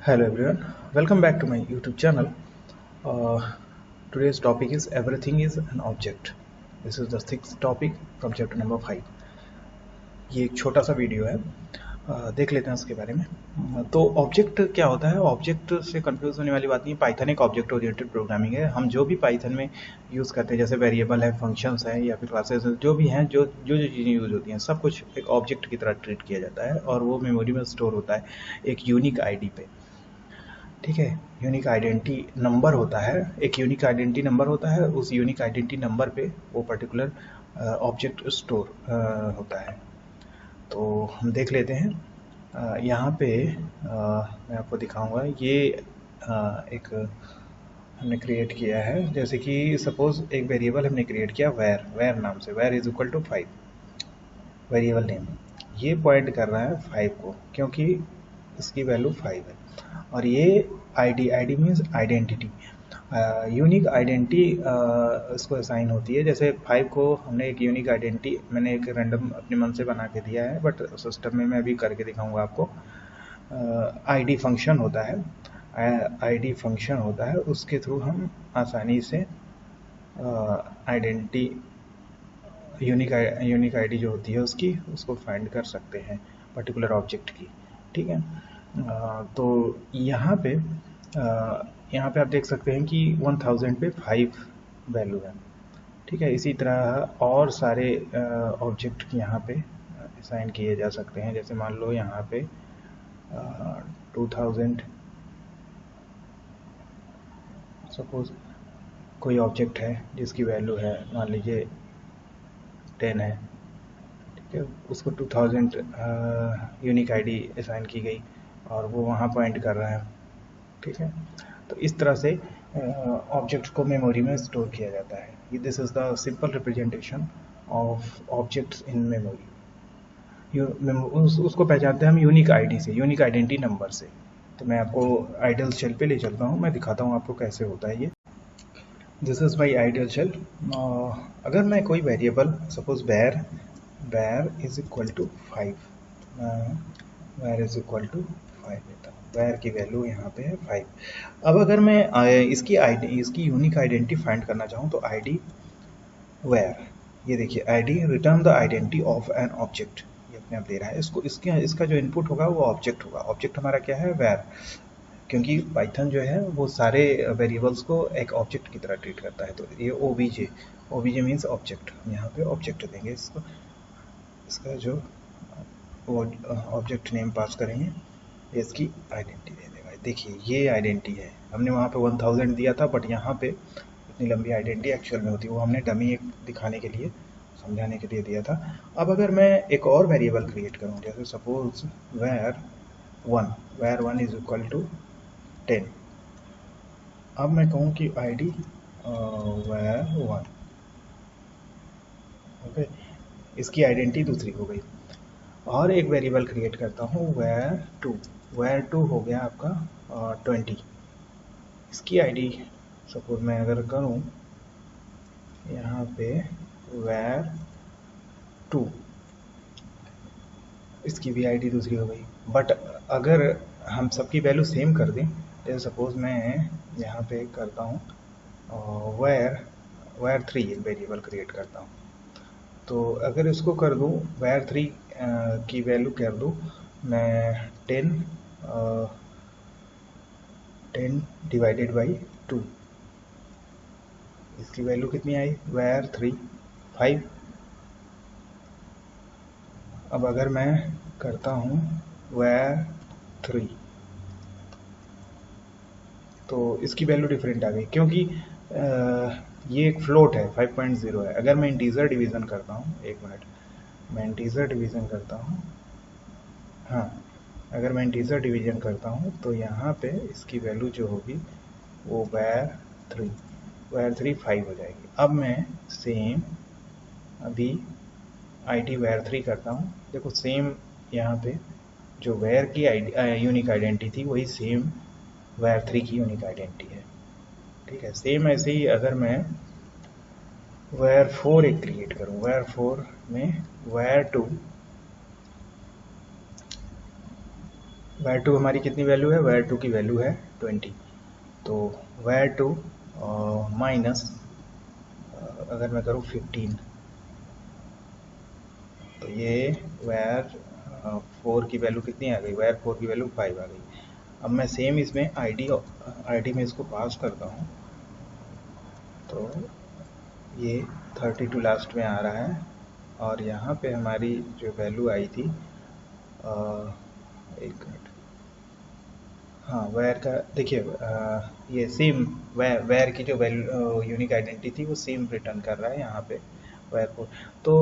Hello everyone, welcome back to my YouTube channel. Today's topic is everything is an object. This is the sixth topic from chapter number 5. ये एक छोटा सा video है, देख लेते हैं उसके बारे में। तो ऑब्जेक्ट क्या होता है? ऑब्जेक्ट से कंफ्यूज होने वाली बात नहीं है। पाइथन एक ऑब्जेक्ट ओरिएंटेड प्रोग्रामिंग है। हम जो भी पाइथन में यूज़ करते हैं, जैसे वेरिएबल है, फंक्शंस है या फिर क्लासेस है, जो भी हैं, जो जो जो चीज़ें यूज़ होती हैं, सब कुछ एक ऑब्जेक्ट की तरह ट्रीट किया जाता है और वो मेमोरी में स्टोर होता है एक यूनिक आईडी पे। ठीक है, यूनिक आइडेंटिटी नंबर होता है, एक यूनिक आइडेंटिटी नंबर होता है। उस यूनिक आइडेंटिटी नंबर पे वो पर्टिकुलर ऑब्जेक्ट स्टोर होता है। तो हम देख लेते हैं। यहाँ पे मैं आपको दिखाऊंगा। ये एक हमने क्रिएट किया है, जैसे कि सपोज एक वेरिएबल हमने क्रिएट किया वेर नाम से। Var is equal to 5, variable name. ये पॉइंट कर रहा है 5 को, क्योंकि इसकी वैल्यू 5 है। और ये ID means identity, unique identity इसको असाइन होती है। जैसे 5 को हमने एक यूनिक आइडेंटिटी, मैंने एक रैंडम अपने मन से बना के दिया है, बट सिस्टम में मैं अभी करके दिखाऊंगा आपको। आईडी फंक्शन होता है, आईडी फंक्शन होता है, उसके थ्रू हम आसानी से आइडेंटिटी, यूनिक आईडी जो होती है उसको फाइंड कर सकते हैं पर्टिकुलर ऑब्जेक्ट की। ठीक है, तो यहाँ पे आप देख सकते हैं कि 1000 पे 5 वैल्यू है। ठीक है, इसी तरह और सारे ऑब्जेक्ट यहाँ पे असाइन किए जा सकते हैं। जैसे मान लो यहाँ पे 2000, सपोज कोई ऑब्जेक्ट है जिसकी वैल्यू है, मान लीजिए 10 है। ठीक है, उसको 2000 यूनिक आईडी असाइन की गई और वो वहाँ पॉइंट कर रहा है। ठीक है, तो इस तरह से ऑब्जेक्ट को मेमोरी में स्टोर किया जाता है। This is the simple representation of objects in memory. उसको पहचानते हैं हम यूनिक आईडी से, यूनिक आइडेंटिटी नंबर से। तो मैं आपको आइडियल शेल पे ले चलता हूँ, मैं दिखाता हूँ आपको कैसे होता है ये। This is my ideal shell. अगर मैं कोई variable, suppose var is equal to 5, var is equal to 5 लेता हूँ। वेर की वैल्यू यहाँ पे है 5। अब अगर मैं इसकी यूनिक आइडेंटिटी फाइंड करना चाहूँ तो आईडी वेर, ये देखिए, ID return the identity of an object, ये अपने आप दे रहा है। इसका जो इनपुट होगा वो ऑब्जेक्ट होगा। ऑब्जेक्ट हमारा क्या है? वेर, क्योंकि पाइथन जो है वो सारे वेरिएबल्स को एक ऑब्जेक्ट की तरह ट्रीट करता है। तो ये ओबीजे मीन्स ऑब्जेक्ट, यहाँ पे ऑब्जेक्ट देंगे इसको। इसका जो वो ऑब्जेक्ट नेम पास करेंगे, इसकी आइडेंटिटी दे देगा। देखिए, ये आइडेंटिटी है। हमने वहाँ पे 1000 दिया था, बट यहाँ पे इतनी लंबी आइडेंटिटी एक्चुअल में होती है, वो हमने डमी एक दिखाने के लिए, समझाने के लिए दिया था। अब अगर मैं एक और वेरिएबल क्रिएट करूँ, जैसे suppose var one is equal to 10। अब मैं कहूँ कि आईडी वेर 1, ओके, इसकी आइडेंटिटी दूसरी हो गई। और एक वेरिएबल क्रिएट करता हूँ वेर टू हो गया आपका 20। इसकी आईडी सपोज मैं अगर करूँ यहाँ पे वेर 2, इसकी भी आईडी दूसरी हो गई। बट अगर हम सबकी वैल्यू सेम कर दें, जैसे सपोज मैं यहाँ पे करता हूँ वेर 3 एक वेरिएबल क्रिएट करता हूँ। तो अगर इसको कर दूँ वेर 3 की वैल्यू कर दूँ मैं 10 डिवाइडेड बाई 2, इसकी वैल्यू कितनी आई? वेर 3 5। अब अगर मैं करता हूँ वेर 3, तो इसकी वैल्यू डिफरेंट आ गई, क्योंकि ये एक फ्लोट है, 5.0 है। अगर मैं इंटीजर डिवीज़न करता हूँ, एक मिनट, मैं इंटीजर डिवीज़न करता हूँ, हाँ, अगर मैं इंटीजर डिवीज़न करता हूँ तो यहाँ पे इसकी वैल्यू जो होगी वो वेर 3 5 हो जाएगी। अब मैं सेम अभी आईडी वेर 3 करता हूँ। देखो सेम यहाँ पे जो वेर की यूनिक आइडेंटिटी थी वही सेम वेर 3 की यूनिक आइडेंटिटी है। ठीक है, सेम ऐसे ही अगर मैं वेर 4 एक क्रिएट करूँ, वेर 4 में वेर 2, वायर टू हमारी कितनी वैल्यू है, वायर टू की वैल्यू है 20। तो वायर टू माइनस अगर मैं करूँ 15, तो ये वायर 4 की वैल्यू कितनी आ गई, वायर 4 की वैल्यू 5 आ गई। अब मैं सेम इसमें आईडी में इसको पास करता हूँ, तो ये 32 लास्ट में आ रहा है। और यहाँ पे हमारी जो वैल्यू आई थी, एक मिनट, हाँ वायर का देखिए, ये सेम वायर की जो वैल्यू यूनिक आइडेंटिटी थी वो सेम रिटर्न कर रहा है यहाँ पे वायर को। तो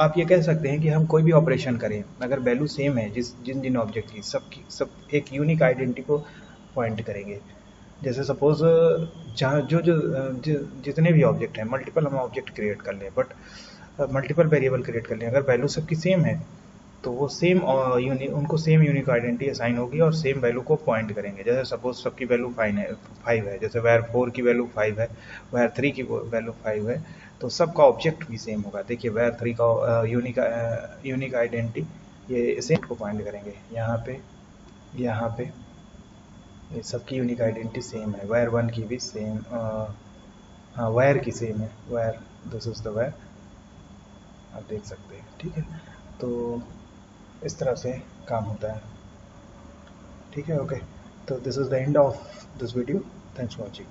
आप ये कह सकते हैं कि हम कोई भी ऑपरेशन करें, अगर वैल्यू सेम है जिन जिन ऑब्जेक्ट की, सब एक यूनिक आइडेंटिटी को पॉइंट करेंगे। जैसे सपोज जहाँ जितने भी ऑब्जेक्ट हैं, मल्टीपल हम ऑब्जेक्ट क्रिएट कर लें, बट मल्टीपल वेरिएबल क्रिएट कर लें, अगर वैल्यू सबकी सेम है तो वो सेम उनको सेम यूनिक आइडेंटिटी असाइन होगी और सेम वैल्यू को पॉइंट करेंगे। जैसे सपोज सबकी वैल्यू 5 है, जैसे वायर 4 की वैल्यू 5 है, वायर 3 की वैल्यू 5 है, तो सबका ऑब्जेक्ट भी सेम होगा। देखिए वायर 3 का यूनिक आइडेंटिटी ये सेम को पॉइंट करेंगे यहाँ पे ये सबकी यूनिक आइडेंटिटी सेम है। वायर 1 की भी सेम, हाँ वायर की सेम है, wire, this is the wire, आप देख सकते हैं, ठीक है। तो इस तरह से काम होता है, ठीक है, ओके। तो this is the end of this video, thanks for watching.